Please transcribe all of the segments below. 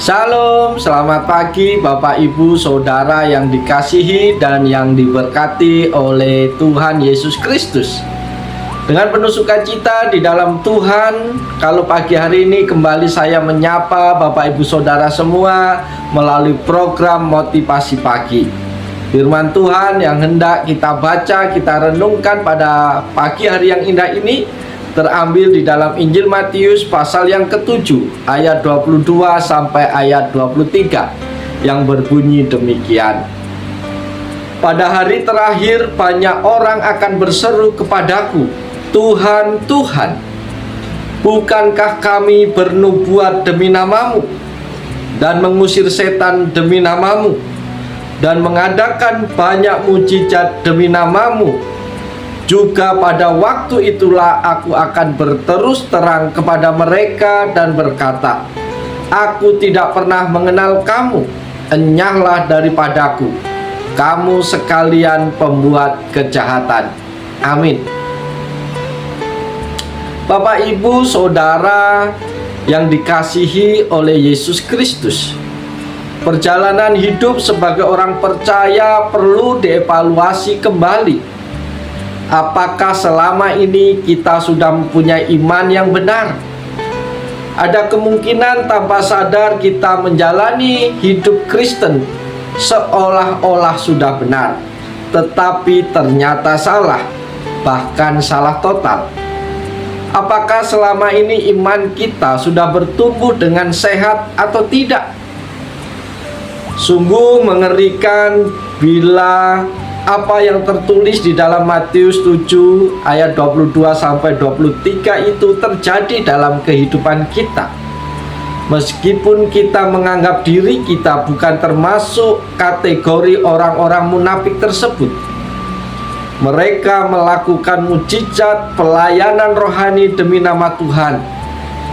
Shalom, selamat pagi Bapak Ibu Saudara yang dikasihi dan yang diberkati oleh Tuhan Yesus Kristus. Dengan penuh sukacita di dalam Tuhan, kalau pagi hari ini kembali saya menyapa Bapak Ibu Saudara semua melalui program Motivasi Pagi. Firman Tuhan yang hendak kita baca, kita renungkan pada pagi hari yang indah ini terambil di dalam Injil Matius pasal yang ke-7 ayat 22 sampai ayat 23 yang berbunyi demikian. Pada hari terakhir banyak orang akan berseru kepadaku, Tuhan, Tuhan, bukankah kami bernubuat demi namamu dan mengusir setan demi namamu dan mengadakan banyak mujizat demi namamu? Juga pada waktu itulah aku akan berterus terang kepada mereka dan berkata, aku tidak pernah mengenal kamu, enyahlah daripadaku, kamu sekalian pembuat kejahatan. Amin. Bapak, Ibu, Saudara yang dikasihi oleh Yesus Kristus, perjalanan hidup sebagai orang percaya perlu dievaluasi kembali. Apakah selama ini kita sudah mempunyai iman yang benar? Ada kemungkinan tanpa sadar kita menjalani hidup Kristen seolah-olah sudah benar, tetapi ternyata salah, bahkan salah total. Apakah selama ini iman kita sudah bertumbuh dengan sehat atau tidak? Sungguh mengerikan bila apa yang tertulis di dalam Matius 7 ayat 22 sampai 23 itu terjadi dalam kehidupan kita. Meskipun kita menganggap diri kita bukan termasuk kategori orang-orang munafik tersebut, mereka melakukan mujizat pelayanan rohani demi nama Tuhan,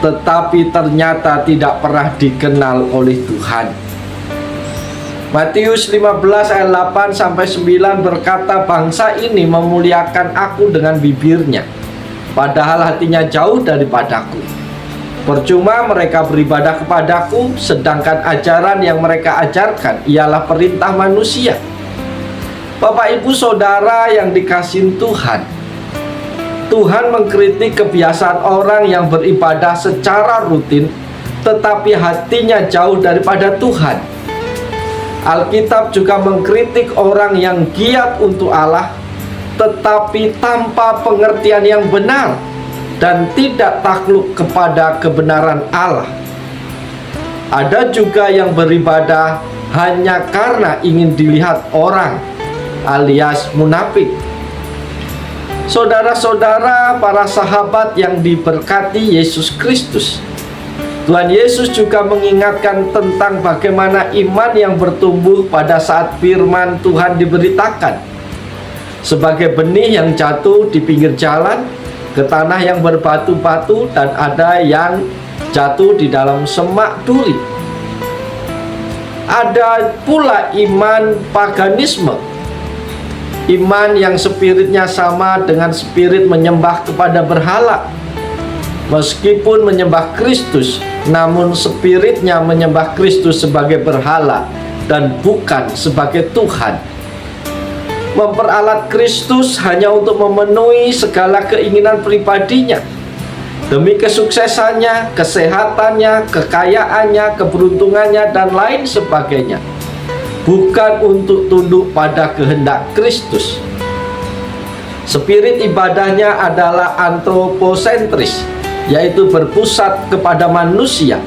tetapi ternyata tidak pernah dikenal oleh Tuhan. Matius 15 ayat 8 sampai 9 berkata, bangsa ini memuliakan aku dengan bibirnya, padahal hatinya jauh daripadaku. Percuma mereka beribadah kepadaku, sedangkan ajaran yang mereka ajarkan ialah perintah manusia. Bapak, Ibu, Saudara yang dikasihi Tuhan, Tuhan mengkritik kebiasaan orang yang beribadah secara rutin, tetapi hatinya jauh daripada Tuhan. Alkitab juga mengkritik orang yang giat untuk Allah, tetapi tanpa pengertian yang benar dan tidak takluk kepada kebenaran Allah. Ada juga yang beribadah hanya karena ingin dilihat orang, alias munafik. Saudara-saudara, para sahabat yang diberkati Yesus Kristus, Tuhan Yesus juga mengingatkan tentang bagaimana iman yang bertumbuh pada saat firman Tuhan diberitakan. Sebagai benih yang jatuh di pinggir jalan, ke tanah yang berbatu-batu, dan ada yang jatuh di dalam semak duri. Ada pula iman paganisme, iman yang spiritnya sama dengan spirit menyembah kepada berhala. Meskipun menyembah Kristus, namun spiritnya menyembah Kristus sebagai berhala dan bukan sebagai Tuhan. Memperalat Kristus hanya untuk memenuhi segala keinginan pribadinya, demi kesuksesannya, kesehatannya, kekayaannya, keberuntungannya, dan lain sebagainya, bukan untuk tunduk pada kehendak Kristus. Spirit ibadahnya adalah antroposentris, yaitu berpusat kepada manusia.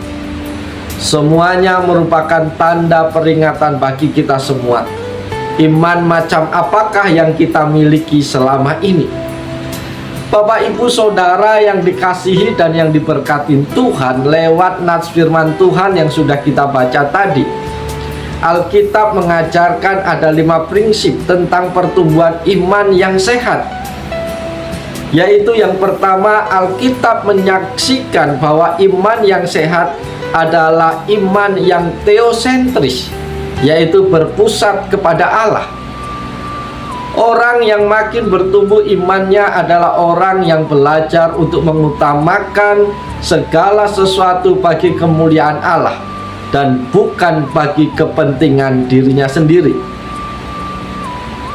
Semuanya merupakan tanda peringatan bagi kita semua. Iman macam apakah yang kita miliki selama ini? Bapak, Ibu, Saudara yang dikasihi dan yang diberkati Tuhan, lewat nats firman Tuhan yang sudah kita baca tadi, Alkitab mengajarkan ada 5 prinsip tentang pertumbuhan iman yang sehat. Yaitu yang pertama, Alkitab menyaksikan bahwa iman yang sehat adalah iman yang teosentris, yaitu berpusat kepada Allah. Orang yang makin bertumbuh imannya adalah orang yang belajar untuk mengutamakan segala sesuatu bagi kemuliaan Allah, dan bukan bagi kepentingan dirinya sendiri.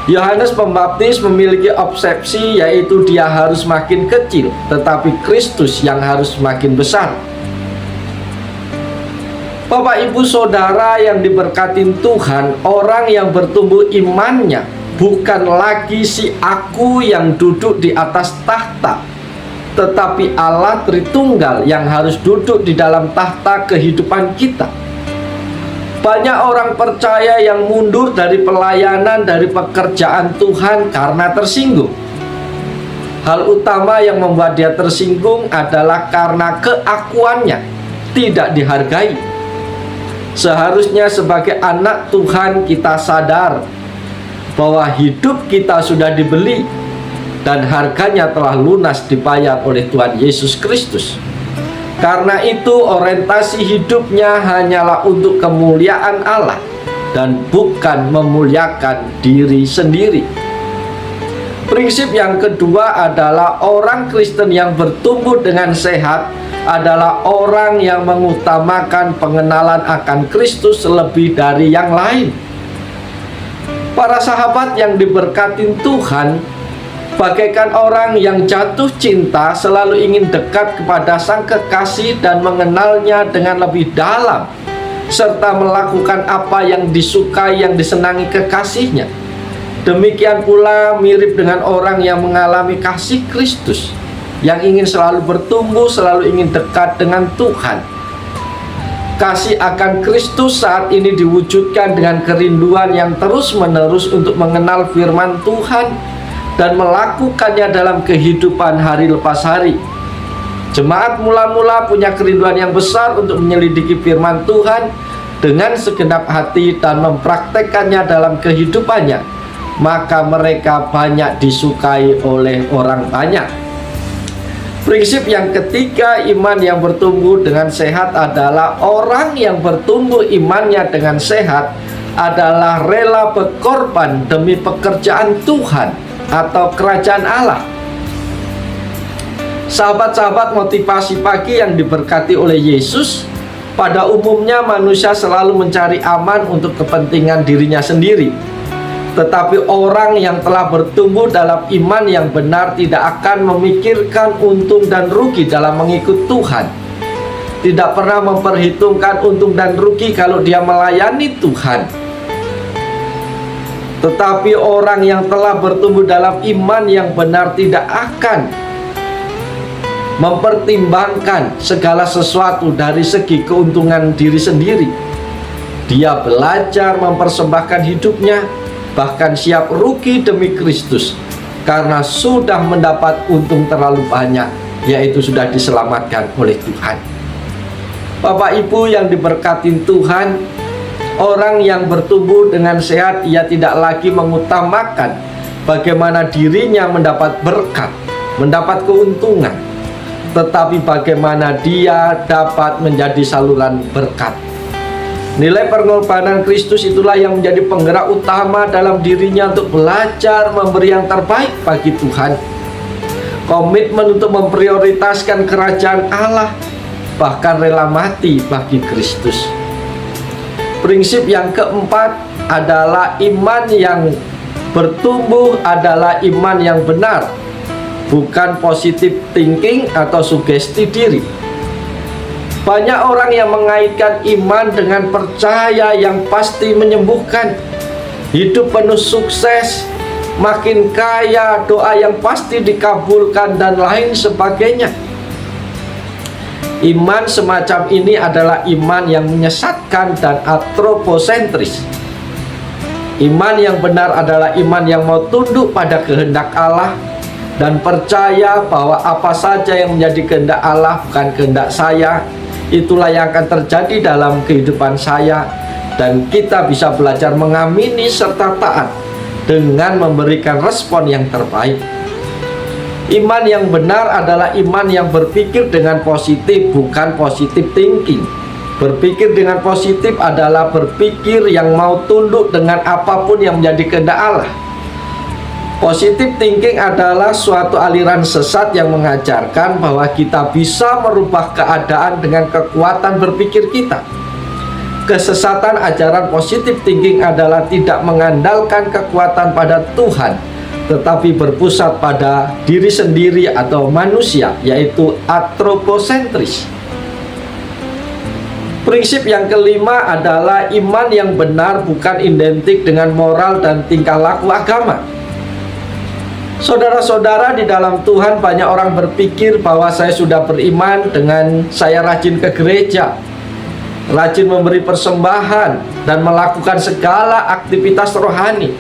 Yohanes Pembaptis memiliki obsesi, yaitu dia harus makin kecil, tetapi Kristus yang harus makin besar. Bapak, Ibu, Saudara yang diberkatin Tuhan, orang yang bertumbuh imannya bukan lagi si aku yang duduk di atas tahta, tetapi Allah Tritunggal yang harus duduk di dalam tahta kehidupan kita. Banyak orang percaya yang mundur dari pelayanan, dari pekerjaan Tuhan karena tersinggung. Hal utama yang membuat dia tersinggung adalah karena keakuannya tidak dihargai. Seharusnya sebagai anak Tuhan kita sadar bahwa hidup kita sudah dibeli dan harganya telah lunas dibayar oleh Tuhan Yesus Kristus. Karena itu orientasi hidupnya hanyalah untuk kemuliaan Allah dan bukan memuliakan diri sendiri. Prinsip yang kedua adalah orang Kristen yang bertumbuh dengan sehat adalah orang yang mengutamakan pengenalan akan Kristus lebih dari yang lain. Para sahabat yang diberkati Tuhan, bagaikan orang yang jatuh cinta, selalu ingin dekat kepada sang kekasih dan mengenalnya dengan lebih dalam, serta melakukan apa yang disukai, yang disenangi kekasihnya. Demikian pula mirip dengan orang yang mengalami kasih Kristus, yang ingin selalu bertumbuh, selalu ingin dekat dengan Tuhan. Kasih akan Kristus saat ini diwujudkan dengan kerinduan yang terus-menerus untuk mengenal firman Tuhan dan melakukannya dalam kehidupan hari lepas hari. Jemaat mula-mula punya kerinduan yang besar untuk menyelidiki firman Tuhan dengan segenap hati dan mempraktekkannya dalam kehidupannya, maka mereka banyak disukai oleh orang banyak. Prinsip yang ketiga, iman yang bertumbuh dengan sehat adalah orang yang bertumbuh imannya dengan sehat adalah rela berkorban demi pekerjaan Tuhan atau kerajaan Allah. Sahabat-sahabat motivasi pagi yang diberkati oleh Yesus, pada umumnya manusia selalu mencari aman untuk kepentingan dirinya sendiri. Tetapi orang yang telah bertumbuh dalam iman yang benar tidak akan memikirkan untung dan rugi dalam mengikut Tuhan. Tidak pernah memperhitungkan untung dan rugi kalau dia melayani Tuhan. Tetapi orang yang telah bertumbuh dalam iman yang benar tidak akan mempertimbangkan segala sesuatu dari segi keuntungan diri sendiri. Dia belajar mempersembahkan hidupnya, bahkan siap rugi demi Kristus, karena sudah mendapat untung terlalu banyak, yaitu sudah diselamatkan oleh Tuhan. Bapak Ibu yang diberkati Tuhan, orang yang bertumbuh dengan sehat, ia tidak lagi mengutamakan bagaimana dirinya mendapat berkat, mendapat keuntungan, tetapi bagaimana dia dapat menjadi saluran berkat. Nilai pengorbanan Kristus itulah yang menjadi penggerak utama dalam dirinya untuk belajar memberi yang terbaik bagi Tuhan. Komitmen untuk memprioritaskan kerajaan Allah, bahkan rela mati bagi Kristus. Prinsip yang keempat adalah iman yang bertumbuh adalah iman yang benar, bukan positive thinking atau sugesti diri. Banyak orang yang mengaitkan iman dengan percaya yang pasti menyembuhkan, hidup penuh sukses, makin kaya, doa yang pasti dikabulkan, dan lain sebagainya. Iman semacam ini adalah iman yang menyesatkan dan antroposentris. Iman yang benar adalah iman yang mau tunduk pada kehendak Allah dan percaya bahwa apa saja yang menjadi kehendak Allah bukan kehendak saya, itulah yang akan terjadi dalam kehidupan saya, dan kita bisa belajar mengamini serta taat dengan memberikan respon yang terbaik. Iman yang benar adalah iman yang berpikir dengan positif, bukan positive thinking. Berpikir dengan positif adalah berpikir yang mau tunduk dengan apapun yang menjadi kehendak Allah. Positive thinking adalah suatu aliran sesat yang mengajarkan bahwa kita bisa merubah keadaan dengan kekuatan berpikir kita. Kesesatan ajaran positive thinking adalah tidak mengandalkan kekuatan pada Tuhan, tetapi berpusat pada diri sendiri atau manusia, yaitu antroposentris. Prinsip yang kelima adalah iman yang benar bukan identik dengan moral dan tingkah laku agama. Saudara-saudara, di dalam Tuhan banyak orang berpikir bahwa saya sudah beriman dengan saya rajin ke gereja, rajin memberi persembahan, dan melakukan segala aktivitas rohani.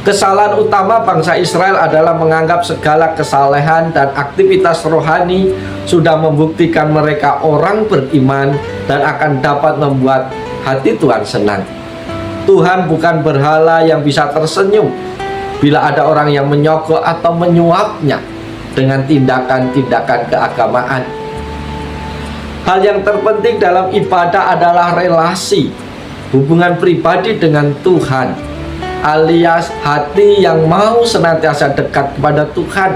Kesalahan utama bangsa Israel adalah menganggap segala kesalehan dan aktivitas rohani sudah membuktikan mereka orang beriman dan akan dapat membuat hati Tuhan senang. Tuhan bukan berhala yang bisa tersenyum bila ada orang yang menyogok atau menyuapnya dengan tindakan-tindakan keagamaan. Hal yang terpenting dalam ibadah adalah relasi, hubungan pribadi dengan Tuhan, alias hati yang mau senantiasa dekat kepada Tuhan.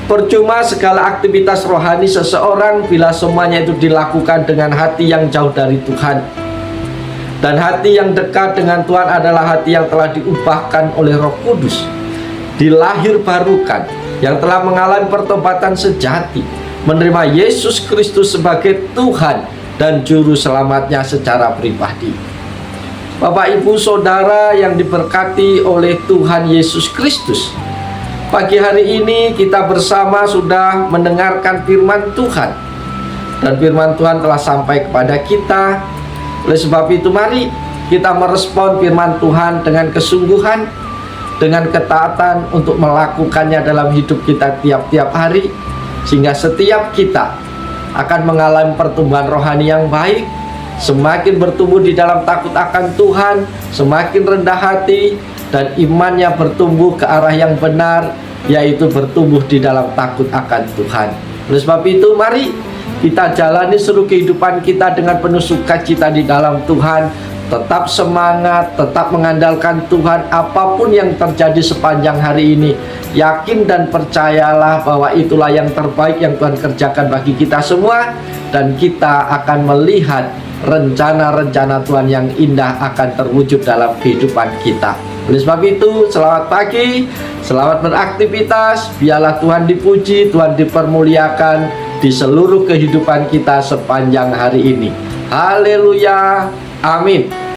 Percuma segala aktivitas rohani seseorang bila semuanya itu dilakukan dengan hati yang jauh dari Tuhan. Dan hati yang dekat dengan Tuhan adalah hati yang telah diubahkan oleh Roh Kudus, dilahir barukan, yang telah mengalami pertobatan sejati, menerima Yesus Kristus sebagai Tuhan dan Juru Selamatnya secara pribadi. Bapak, Ibu, Saudara yang diberkati oleh Tuhan Yesus Kristus, pagi hari ini kita bersama sudah mendengarkan firman Tuhan, dan firman Tuhan telah sampai kepada kita. Oleh sebab itu, mari kita merespon firman Tuhan dengan kesungguhan, dengan ketaatan untuk melakukannya dalam hidup kita tiap-tiap hari, sehingga setiap kita akan mengalami pertumbuhan rohani yang baik, semakin bertumbuh di dalam takut akan Tuhan, semakin rendah hati, dan imannya bertumbuh ke arah yang benar, yaitu bertumbuh di dalam takut akan Tuhan. Oleh sebab itu, mari kita jalani seluruh kehidupan kita dengan penuh sukacita di dalam Tuhan, tetap semangat, tetap mengandalkan Tuhan apapun yang terjadi sepanjang hari ini. Yakin dan percayalah bahwa itulah yang terbaik yang Tuhan kerjakan bagi kita semua, dan kita akan melihat rencana-rencana Tuhan yang indah akan terwujud dalam kehidupan kita. Oleh sebab itu, selamat pagi, selamat beraktivitas, biarlah Tuhan dipuji, Tuhan dipermuliakan di seluruh kehidupan kita sepanjang hari ini. Haleluya, amin.